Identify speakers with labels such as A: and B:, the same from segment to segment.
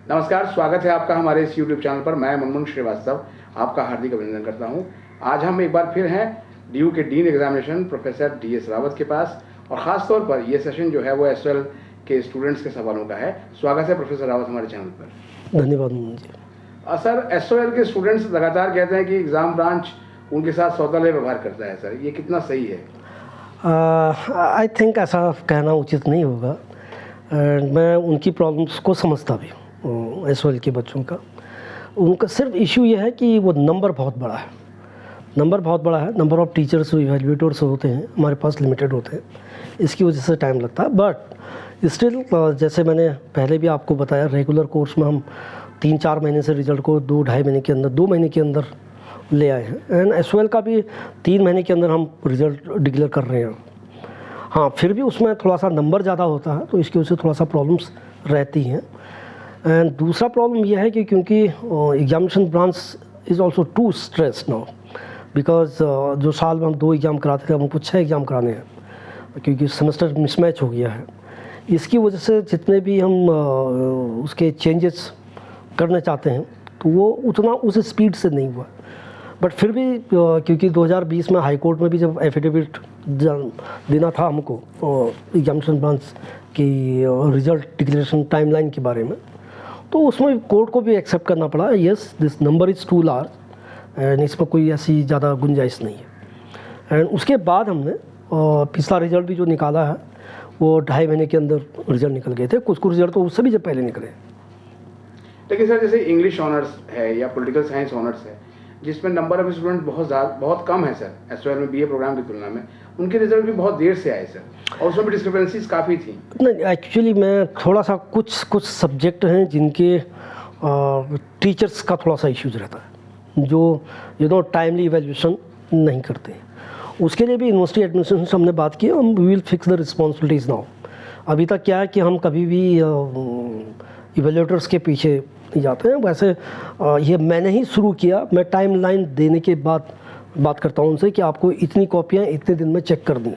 A: नमस्कार, स्वागत है आपका हमारे इस YouTube चैनल पर। मैं मुनमुन श्रीवास्तव आपका हार्दिक अभिनंदन करता हूं। आज हम एक बार फिर हैं DU के dean examination professor DS Rawat के पास, और ख़ास तौर पर ये सेशन जो है वो SOL के स्टूडेंट्स के सवालों का है। स्वागत है प्रोफेसर रावत हमारे चैनल पर।
B: धन्यवाद मुनमुन जी।
A: सर, SOL के स्टूडेंट्स लगातार कहते हैं कि एग्ज़ाम ब्रांच उनके साथ सौतेला व्यवहार करता है। सर, ये कितना सही है?
B: आई थिंक ऐसा कहना उचित नहीं होगा। मैं उनकी प्रॉब्लम्स को समझता भी हूँ। SOL के बच्चों का उनका सिर्फ इशू ये है कि वो नंबर बहुत बड़ा है। नंबर ऑफ़ टीचर्स इवैल्यूएटर्स होते हैं हमारे पास लिमिटेड होते हैं, इसकी वजह से टाइम लगता है। बट स्टिल जैसे मैंने पहले भी आपको बताया, रेगुलर कोर्स में हम 3-4 महीने से रिज़ल्ट को 2-2.5 महीने के अंदर 2 महीने के अंदर ले आए हैं। एंड SOL का भी 3 महीने के अंदर हम रिज़ल्ट डिक्लेयर कर रहे हैं। हाँ, फिर भी उसमें थोड़ा सा नंबर ज़्यादा होता है, तो इसकी वजह से थोड़ा सा प्रॉब्लम्स रहती हैं। एंड दूसरा प्रॉब्लम यह है कि क्योंकि examination branch is also to stress now, because जो साल में हम 2 एग्ज़ाम कराते थे, हमको 6 एग्ज़ाम कराने हैं, क्योंकि सेमेस्टर मिसमैच हो गया है। इसकी वजह से जितने भी हम उसके चेंजेस करना चाहते हैं तो वो उतना उस स्पीड से नहीं हुआ। बट फिर भी क्योंकि 2020 में हाई कोर्ट में भी जब एफिडेविट देना था हमको एग्जामिनेशन ब्रांच की रिज़ल्ट डिक्लेरेशन टाइमलाइन के बारे में, तो उसमें कोर्ट को भी एक्सेप्ट करना पड़ा। Yes, this number is too large and इस पर कोई ऐसी ज़्यादा गुंजाइश नहीं है। एंड उसके बाद हमने पिछला रिज़ल्ट भी जो निकाला है वो 2.5 महीने के अंदर रिज़ल्ट निकल गए थे। कुछ रिज़ल्ट तो उससे भी जब पहले निकले।
A: लेकिन सर, जैसे इंग्लिश ऑनर्स है या पॉलिटिकल साइंस ऑनर्स है, जिसमें नंबर ऑफ स्टूडेंट बहुत कम है सर, SOL में BA प्रोग्राम की तुलना में, उनके रिजल्ट भी बहुत देर से आए सर, और उसमें भी डिस्क्रिपेंसीज काफ़ी थी।
B: नहीं, एक्चुअली मैं थोड़ा सा कुछ सब्जेक्ट हैं जिनके टीचर्स का थोड़ा सा इश्यूज रहता है, जो टाइमली इवैल्यूएशन नहीं करते। उसके लिए भी यूनिवर्सिटी एडमिनिस्ट्रेशन से हमने बात की, हम we will fix the responsibilities now. अभी तक क्या है कि हम कभी भी इवैल्यूएटर्स के पीछे नहीं जाते हैं। वैसे ये मैंने ही शुरू किया, मैं टाइमलाइन देने के बाद बात करता हूँ उनसे कि आपको इतनी कॉपियाँ इतने दिन में चेक कर दी।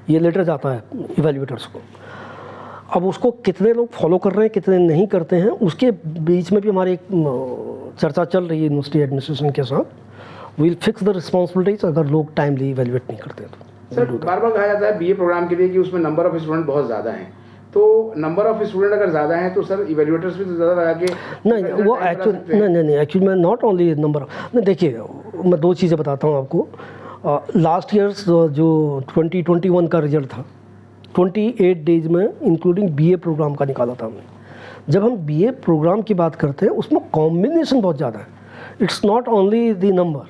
B: ये लेटर जाता है इवैल्यूएटर्स को। अब उसको कितने लोग फॉलो कर रहे हैं, कितने नहीं करते हैं, उसके बीच में भी हमारी एक चर्चा चल रही है यूनिवर्सिटी एडमिनिस्ट्रेशन के साथ। वील फिक्स द रिस्पॉन्सिबिलिटीज अगर लोग टाइमली इवैल्यूएट नहीं करते तो।
A: सर, बार बार कहा जाता है BA प्रोग्राम के लिए कि उसमें नंबर ऑफ स्टूडेंट बहुत ज़्यादा हैं, तो नंबर ऑफ स्टूडेंट अगर ज़्यादा है तो सर इवैल्यूएटर्स भी तो ज़्यादा लगा के
B: नहीं, वो एक्चुअली मैं नॉट ओनली नंबर। नहीं, देखिए, मैं 2 चीज़ें बताता हूँ आपको। लास्ट ईयर्स जो 2021 का रिजल्ट था, 28 डेज में इंक्लूडिंग BA प्रोग्राम का निकाला था हमने। जब हम BA प्रोग्राम की बात करते हैं उसमें कॉम्बिनेशन बहुत ज़्यादा है। It's not only the number,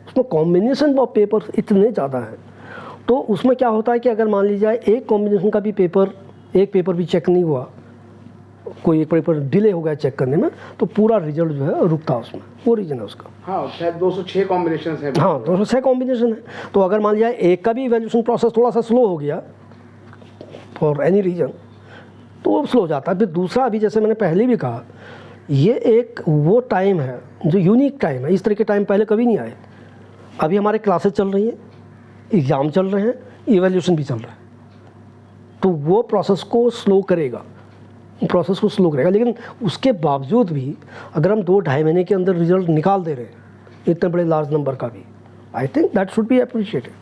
B: उसमें कॉम्बिनेशन ऑफ पेपर इतने ज़्यादा हैं। तो उसमें क्या होता है कि अगर मान लीजिए एक कॉम्बिनेशन का भी एक पेपर भी चेक नहीं हुआ, कोई एक पेपर डिले हो गया चेक करने में, तो पूरा रिजल्ट जो है रुकता है उसमें। वो रीज़न है उसका।
A: हाँ, शायद 206 कॉम्बिनेशन है।
B: हाँ, 206 कॉम्बिनेशन है। तो अगर मान लिया एक का भी इवैल्यूएशन प्रोसेस थोड़ा सा स्लो हो गया फॉर एनी रीज़न, तो वो स्लो हो जाता है। फिर दूसरा, अभी जैसे मैंने पहले भी कहा, ये एक वो टाइम है जो यूनिक टाइम है। इस तरह के टाइम पहले कभी नहीं आए। अभी हमारे क्लासेस चल रही हैं, एग्ज़ाम चल रहे हैं, इवैल्यूएशन भी चल रहा है, तो वो प्रोसेस को स्लो करेगा। लेकिन उसके बावजूद भी अगर हम 2-2.5 महीने के अंदर रिजल्ट निकाल दे रहे हैं इतने बड़े लार्ज नंबर का भी, I think that should be appreciated.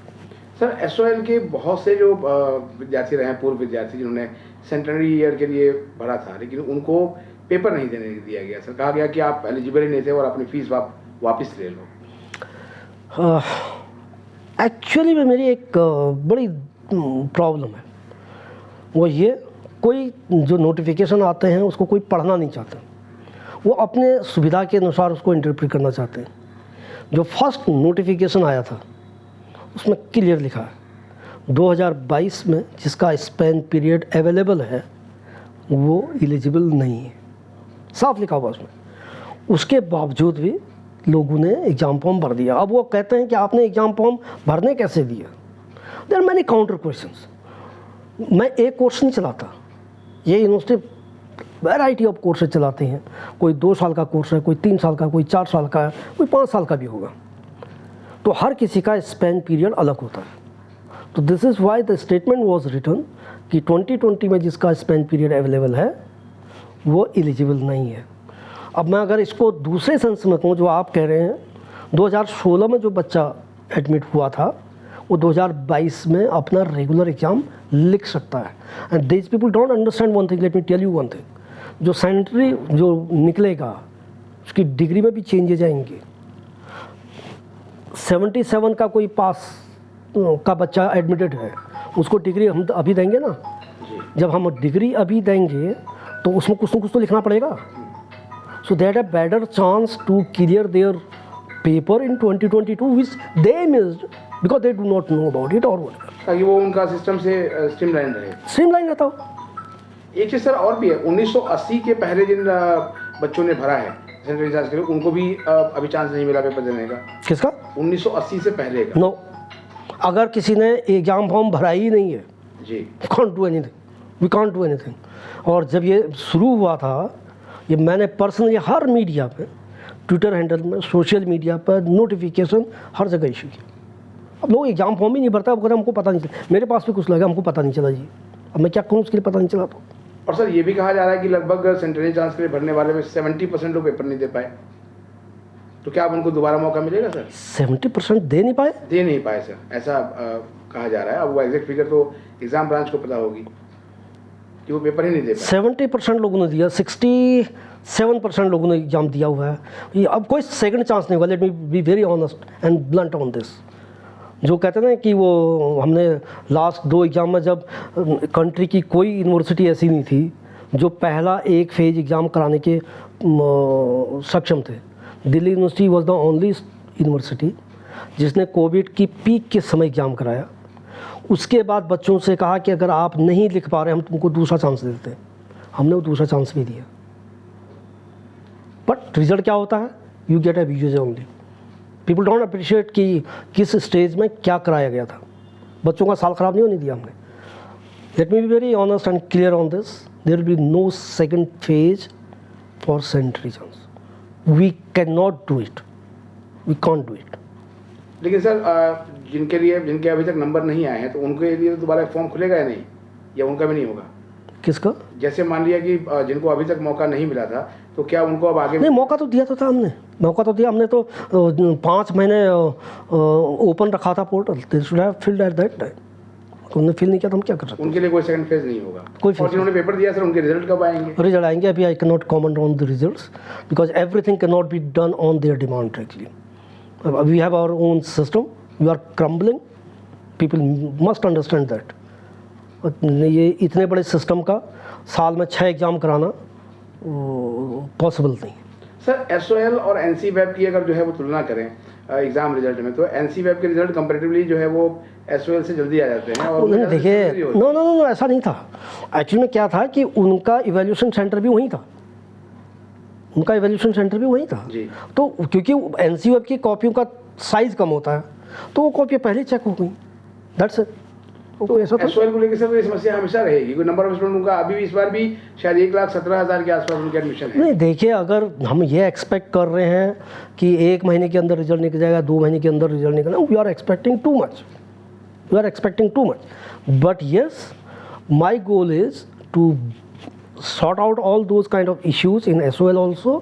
A: Sir, SOL के बहुत से जो विद्यार्थी रहे हैं, पूर्व विद्यार्थी जिन्होंने सेंटेनरी ईयर के लिए भरा था, लेकिन उनको पेपर नहीं देने दिया गया। सर, कहा गया कि आप एलिजिबल ही नहीं थे और अपनी फीस वापस ले लो।
B: एक्चुअली में मेरी एक बड़ी प्रॉब्लम है, वो ये, कोई जो नोटिफिकेशन आते हैं उसको कोई पढ़ना नहीं चाहता, वो अपने सुविधा के अनुसार उसको इंटरप्रेट करना चाहते हैं। जो फर्स्ट नोटिफिकेशन आया था उसमें क्लियर लिखा है 2022 में जिसका स्पेन पीरियड अवेलेबल है वो एलिजिबल नहीं है, साफ लिखा हुआ उसमें। उसके बावजूद भी लोगों ने एग्ज़ाम फॉर्म भर दिया। अब वो कहते हैं कि आपने एग्ज़ाम फॉर्म भरने कैसे दिया। There are many counter questions. मैं एक कोर्स नहीं चलाता, ये यूनिवर्सिटी वैरायटी ऑफ कोर्सेज चलाते हैं। कोई 2 साल का कोर्स है, कोई 3 साल का, कोई 4 साल का है, कोई 5 साल का भी होगा। तो हर किसी का स्पेन पीरियड अलग होता है। तो this is why the statement was written कि 2020 में जिसका स्पेन पीरियड अवेलेबल है वो एलिजिबल नहीं है। अब मैं अगर इसको दूसरे सेंस में कहूँ जो आप कह रहे हैं, 2016 में जो बच्चा एडमिट हुआ था वो 2022 में अपना रेगुलर एग्ज़ाम लिख सकता है। And these people don't understand one thing, let me tell you one thing, जो सैनिटरी जो निकलेगा उसकी डिग्री में भी चेंजेज आएंगे। 77 का कोई पास का बच्चा एडमिटेड है, उसको डिग्री हम अभी देंगे ना, जब हम डिग्री अभी देंगे तो उसमें कुछ ना कुछ तो लिखना पड़ेगा। So that a better chance to clear their paper in 2022 which they missed because they do not know about it और व्हाट,
A: ताकि वो उनका सिस्टम से स्ट्रीमलाइन रहे।
B: स्ट्रीमलाइन रहता हो।
A: एक चीज़ सर और भी है, 1980 के पहले जिन बच्चों ने भरा है सेंट्रल एग्जाम्स के लिए, उनको भी अभी चांस नहीं मिला पेपर देने का।
B: किसका?
A: 1980 से पहले का।
B: नो, अगर किसी ने एग्ज़ाम फॉर्म भरा ही नहीं है,
A: जी,
B: वी कांट डू एनीथिंग। और जब ये शुरू हुआ था, ये मैंने पर्सनली हर मीडिया पे, ट्विटर हैंडल में, सोशल मीडिया पर नोटिफिकेशन हर जगह इशू किया। अब लोग एग्ज़ाम फॉर्म ही नहीं भरता, अब हमको पता नहीं चला। मेरे पास भी कुछ लगा, हमको पता नहीं चला जी, अब मैं क्या कहूँ, उसके लिए पता नहीं चला। तो
A: और सर ये भी कहा जा रहा है कि लगभग सेंट्रल एग्जाम्स के लिए भरने वाले में 70% लोग पेपर नहीं दे पाए, तो क्या अब उनको दोबारा मौका मिलेगा सर?
B: 70% दे नहीं पाए
A: सर, ऐसा कहा जा रहा है। अब वो एग्जैक्ट फिगर तो एग्जाम ब्रांच को पता होगी कि वो पेपर ही नहीं दे पाए।
B: 70% लोगों ने दिया, 67% लोगों ने एग्ज़ाम दिया हुआ है। ये अब कोई सेकंड चांस नहीं हुआ। Late me be very honest and blunt on this. जो कहते हैं ना कि वो हमने लास्ट 2 एग्ज़ाम में, जब कंट्री की कोई यूनिवर्सिटी ऐसी नहीं थी जो पहला एक फेज एग्ज़ाम कराने के सक्षम थे, Delhi university was the only university जिसने कोविड की पीक के समय एग्ज़ाम कराया। उसके बाद बच्चों से कहा कि अगर आप नहीं लिख पा रहे हम तुमको दूसरा चांस देते हैं। हमने वो दूसरा चांस भी दिया, बट रिजल्ट क्या होता है? You get a videos only. People don't appreciate कि किस स्टेज में क्या कराया गया था। बच्चों का साल ख़राब नहीं होने दिया हमने। Let me be very honest and clear on this, there will be no second phase for central exams. We can not do it, we can't do it.
A: लेकिन सर जिनके अभी तक नंबर नहीं आए हैं, तो उनके लिए दोबारा फॉर्म खुलेगा या नहीं, या उनका भी नहीं होगा?
B: किसका? जैसे
A: मान लिया कि जिनको अभी तक मौका नहीं मिला था, तो क्या उनको अब आगे?
B: नहीं, मौका तो दिया तो था हमने, मौका तो दिया हमने। तो 5 महीने ओपन रखा था portal, they should have filled eight that time. उन्होंने फिल नहीं किया तो हम क्या कर सकते?
A: उनके लिए कोई सेकंड फेज नहीं होगा?
B: कोई।
A: और जिन्होंने पेपर दिया सर, उनके रिजल्ट कब आएंगे?
B: रिजल्ट आएंगे, अभी I can not comment on the results because everything can not be done on their demand actually. We have our own system, we are crumbling, people must understand that. ये इतने बड़े system का साल में 6 exam कराना possible नहीं।
A: Sir SOL और NCVAP की अगर जो है वो तुलना करें एग्ज़ाम रिजल्ट में, तो NCVAP के रिजल्ट कंपैरेटिवली जो है वो SOL से जल्दी आ जाते हैं। और
B: देखिए, नो ऐसा नहीं था। एक्चुअली में क्या था कि उनका इवैल्यूएशन सेंटर भी वहीं था, उनका इवैल्यूएशन सेंटर भी वहीं था
A: जी।
B: तो क्योंकि NCVAP की कॉपियों का साइज़ कम होता है तो वो कॉपियाँ पहले चेक हो गई, दैट्स इट।
A: तो ऐसा SOL को लेकर सर ये समस्या हमेशा रहेगी। कोई नंबर ऑफ स्टूडेंट उनका अभी भी इस बार भी शायद 1,17,000 के आसपास उनके एडमिशन है।
B: नहीं, देखिए, अगर हम ये एक्सपेक्ट कर रहे हैं कि 1 महीने के अंदर रिजल्ट निकल जाएगा, 2 महीने के अंदर रिजल्ट निकलना, we are expecting too much, but yes, my goal is to sort out all those kind of issues in SOL also,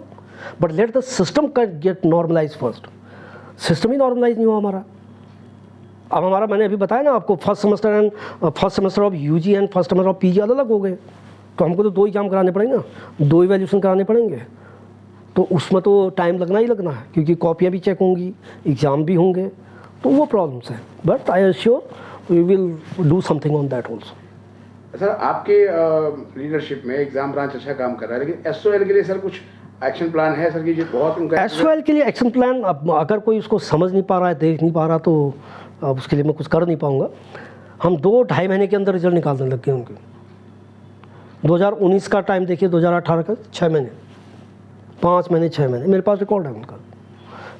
B: but let the system get normalized first. System ही normalize नहीं हुआ हमारा। अब हमारा, मैंने अभी बताया ना आपको, first semester of UG and first semester of PG अलग अलग हो गए, तो हमको तो 2 एग्जाम कराने पड़ेंगे ना, 2 इवैल्यूएशन कराने पड़ेंगे, तो उसमें तो टाइम लगना ही लगना है क्योंकि कॉपियाँ भी चेक होंगी, एग्ज़ाम भी होंगे, तो वो प्रॉब्लम्स हैं। But I assure we will do something on that also.
A: Sir आपके लीडरशिप में एग्जाम ब्रांच अच्छा काम कर रहा है, लेकिन SOL के लिए सर कुछ एक्शन प्लान है सर? कि जो बहुत उनका
B: SOL के लिए एक्शन प्लान, अब अगर कोई उसको समझ नहीं पा रहा है, देख नहीं पा रहा, तो अब उसके लिए मैं कुछ कर नहीं पाऊँगा। हम 2-2.5 महीने के अंदर रिजल्ट निकालने लग गए उनके। 2019 का टाइम देखिए, 2018 का 6 महीने, 5 महीने, 6 महीने, मेरे पास रिकॉर्ड है उनका।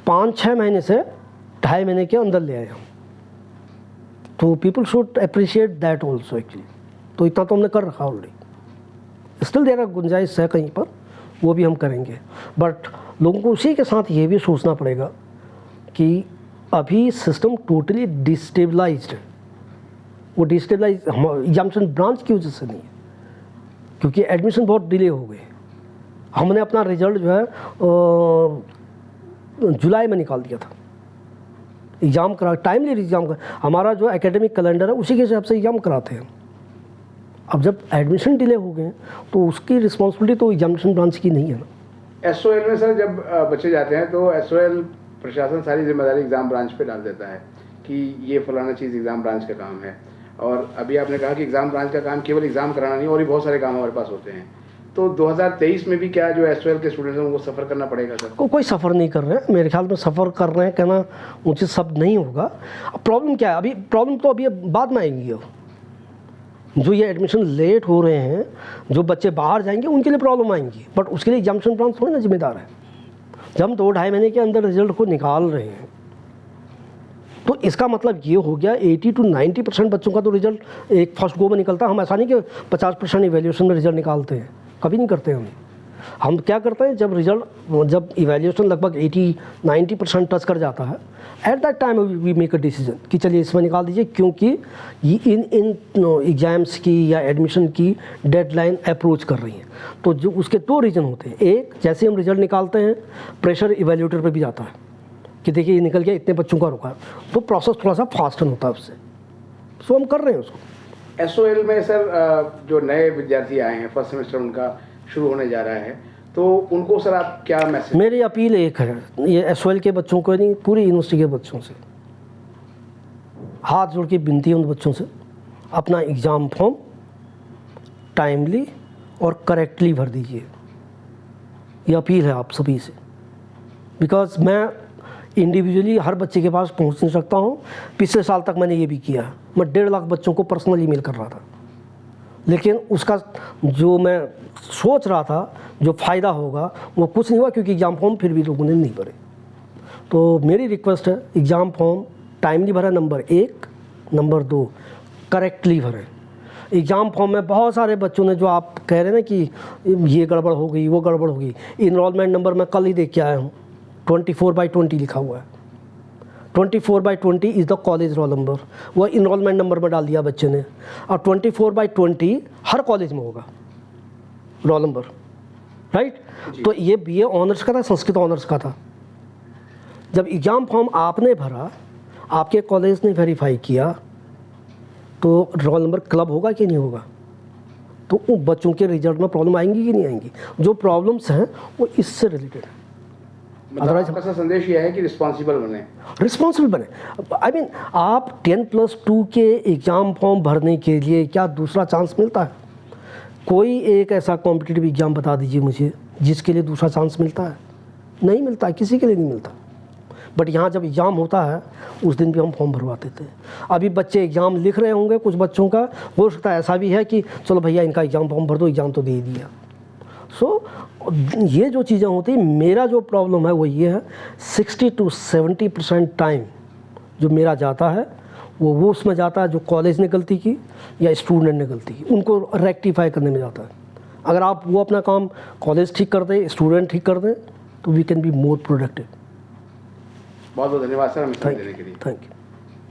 B: 5-6 महीने से 2.5 महीने के अंदर ले आए हम। तो people should appreciate that also actually. तो इतना तो हमने कर रखा ऑलरेडी, स्टिल देर गुंजाइश है कहीं पर, वो भी हम करेंगे। बट लोगों को उसी के साथ ये भी सोचना पड़ेगा कि अभी सिस्टम टोटली डिस्टेबलाइज्ड है। वो डिस्टेबलाइज एग्जामिनेशन ब्रांच की वजह से नहीं है, क्योंकि एडमिशन बहुत डिले हो गए। हमने अपना रिजल्ट जो है जुलाई में निकाल दिया था। एग्ज़ाम करा, टाइमली एग्ज़ाम का हमारा जो एकेडमिक कैलेंडर है उसी के हिसाब से एग्ज़ाम कराते हैं। अब जब एडमिशन डिले हो गए तो उसकी रिस्पॉन्सिबिलिटी तो एग्जामिनेशन ब्रांच की नहीं है ना।
A: एसओएल में सर जब बच्चे जाते हैं तो एसओएल प्रशासन सारी जिम्मेदारी एग्ज़ाम ब्रांच पे डाल देता है कि ये फलाना चीज़ एग्ज़ाम ब्रांच का काम है। और अभी आपने कहा कि एग्ज़ाम ब्रांच का काम केवल एग्ज़ाम कराना नहीं, और भी बहुत सारे काम हमारे पास होते हैं। तो 2023 में भी क्या जो एसओएल के स्टूडेंट्स हैं उनको सफ़र करना पड़ेगा सर?
B: कोई सफ़र नहीं कर रहे हैं, मेरे ख्याल में सफ़र कर रहे हैं कहना उचित शब्द नहीं होगा। अब प्रॉब्लम क्या है, अभी प्रॉब्लम तो अभी बाद में आएंगी। जो ये एडमिशन लेट हो रहे हैं, जो बच्चे बाहर जाएंगे उनके लिए प्रॉब्लम आएंगी, बट उसके लिए एग्जामिनेशन ब्रांच थोड़ी ना जिम्मेदार है। जब हम 2-2.5 महीने के अंदर रिजल्ट को निकाल रहे हैं तो इसका मतलब ये हो गया 80 to 90% बच्चों का तो रिजल्ट एक फर्स्ट गो में निकलता है। हम ऐसा नहीं कि 50% इवैल्यूएशन में रिजल्ट निकालते हैं, कभी नहीं करते हम क्या करते हैं, जब इवैल्यूएशन लगभग 80-90% टच कर जाता है, at that time we make a decision कि चलिए इसमें निकाल दीजिए, क्योंकि ये इन एग्ज़ाम्स की या एडमिशन की डेडलाइन अप्रोच कर रही है। तो जो उसके 2 रीज़न होते हैं। एक, जैसे हम रिजल्ट निकालते हैं प्रेशर इवैल्यूएटर पे भी जाता है कि देखिए ये निकल गया, इतने बच्चों का रुका है, तो प्रोसेस थोड़ा सा फास्ट होता है उससे। सो हम कर रहे हैं उसको।
A: एसओएल में सर जो नए विद्यार्थी आए हैं, फर्स्ट सेमेस्टर उनका शुरू होने जा रहा है, तो उनको सर आप क्या मैसेज?
B: मेरी अपील एक है, ये एसओएल के बच्चों को नहीं, पूरी यूनिवर्सिटी के बच्चों से हाथ जोड़ के विनती है उन बच्चों से, अपना एग्ज़ाम फॉर्म टाइमली और करेक्टली भर दीजिए। ये अपील है आप सभी से, बिकॉज मैं इंडिविजुअली हर बच्चे के पास पहुंच नहीं सकता हूं। पिछले साल तक मैंने ये भी किया है, मैं 1.5 लाख बच्चों को पर्सनली ईमेल कर रहा था, लेकिन उसका जो मैं सोच रहा था जो फ़ायदा होगा वो कुछ नहीं हुआ, क्योंकि एग्ज़ाम फॉर्म फिर भी लोगों ने नहीं भरे। तो मेरी रिक्वेस्ट है, एग्ज़ाम फॉर्म टाइमली भरें, नंबर 1, नंबर 2 करेक्टली भरें। एग्ज़ाम फॉर्म में बहुत सारे बच्चों ने, जो आप कह रहे हैं ना कि ये गड़बड़ हो गई वो गड़बड़ हो गई, इनरोलमेंट नंबर मैं कल ही देख के आया हूँ, 24/20 लिखा हुआ है। 24/20 is the college roll number, वो इनरोलमेंट नंबर में डाल दिया बच्चे ने, और 24/20 हर कॉलेज में होगा रोल नंबर, राइट? तो ये बीए ऑनर्स का था, संस्कृत ऑनर्स का था। जब एग्ज़ाम फॉर्म आपने भरा, आपके कॉलेज ने वेरीफाई किया, तो रोल नंबर क्लब होगा कि नहीं होगा? तो उन बच्चों के रिजल्ट में प्रॉब्लम आएंगी कि नहीं आएंगी? जो प्रॉब्लम्स हैं वो इससे रिलेटेड है।
A: मतलब आपका संदेश ये है कि रिस्पॉन्सिबल बने।
B: आई मीन आप 10+2 के एग्ज़ाम फॉर्म भरने के लिए क्या दूसरा चांस मिलता है? कोई एक ऐसा कॉम्पिटिटिव एग्ज़ाम बता दीजिए मुझे जिसके लिए दूसरा चांस मिलता है? नहीं मिलता है, किसी के लिए नहीं मिलता। बट यहाँ जब एग्ज़ाम होता है उस दिन भी हम फॉर्म भरवाते थे। अभी बच्चे एग्ज़ाम लिख रहे होंगे, कुछ बच्चों का हो सकता है ऐसा भी है कि चलो भैया इनका एग्ज़ाम फॉर्म भर दो, एग्ज़ाम तो दे दिया। सो ये जो चीज़ें होती, मेरा जो प्रॉब्लम है वो ये है, 60 to 70% टाइम जो मेरा जाता है वो उसमें जाता है जो कॉलेज ने गलती की या स्टूडेंट ने गलती की, उनको रेक्टिफाई करने में जाता है। अगर आप वो अपना काम कॉलेज ठीक कर दें, स्टूडेंट ठीक कर दें, तो we can be more productive.
A: बहुत बहुत धन्यवाद सर हमें समय देने के लिए।
B: Thank you.